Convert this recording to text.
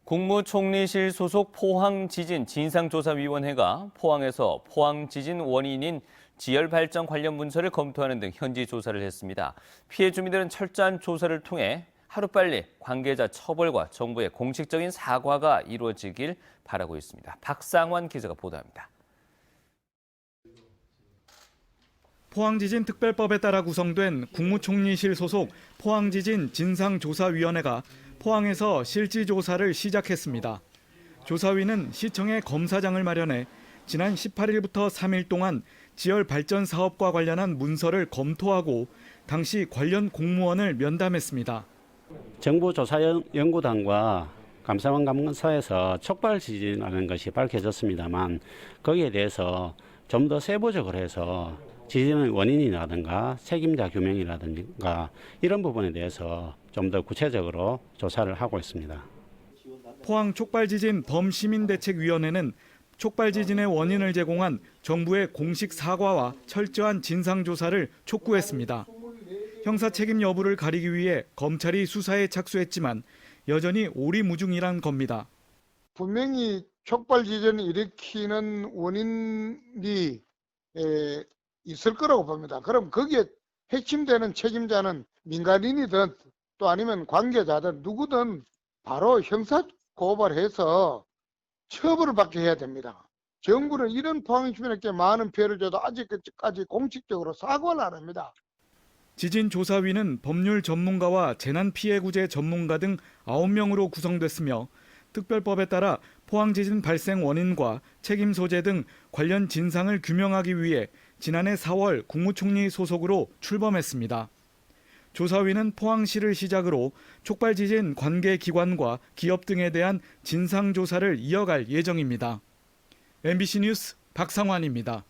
국무총리실 소속 포항지진 진상조사위원회가 포항에서 포항지진 원인인 지열발전 관련 문서를 검토하는 등 현지 조사를 했습니다. 피해 주민들은 철저한 조사를 통해 하루빨리 관계자 처벌과 정부의 공식적인 사과가 이루어지길 바라고 있습니다. 박상환 기자가 보도합니다. 포항지진특별법에 따라 구성된 국무총리실 소속 포항지진 진상조사위원회가 포항에서 실지조사를 시작했습니다. 조사위는 시청에 검사장을 마련해 지난 18일부터 3일 동안 지열 발전 사업과 관련한 문서를 검토하고 당시 관련 공무원을 면담했습니다. 정부조사연구단과 감사원 감사에서 촉발 지진이라는 것이 밝혀졌습니다만 거기에 대해서 좀 더 세부적으로 해서 지진의 원인이라든가 책임자 규명이라든가 이런 부분에 대해서 좀 더 구체적으로 조사를 하고 있습니다. 포항 촉발지진 범시민대책위원회는 촉발지진의 원인을 제공한 정부의 공식 사과와 철저한 진상조사를 촉구했습니다. 형사 책임 여부를 가리기 위해 검찰이 수사에 착수했지만 여전히 오리무중이란 겁니다. 분명히 촉발지진을 일으키는 원인이 있을 거라고 봅니다. 그럼 거기에 핵심되는 책임자는 민간인이든 또 아니면 관계자든 누구든 바로 형사 고발해서 처벌을 받게 해야 됩니다. 정부는 이런 포항 주민에게 많은 피해를 줘도 아직까지 공식적으로 사과를 안 합니다. 지진조사위는 법률 전문가와 재난피해구제 전문가 등 9명으로 구성됐으며 특별법에 따라 포항지진 발생 원인과 책임 소재 등 관련 진상을 규명하기 위해 지난해 4월 국무총리 소속으로 출범했습니다. 조사위는 포항시를 시작으로 촉발지진 관계기관과 기업 등에 대한 진상조사를 이어갈 예정입니다. MBC 뉴스 박상환입니다.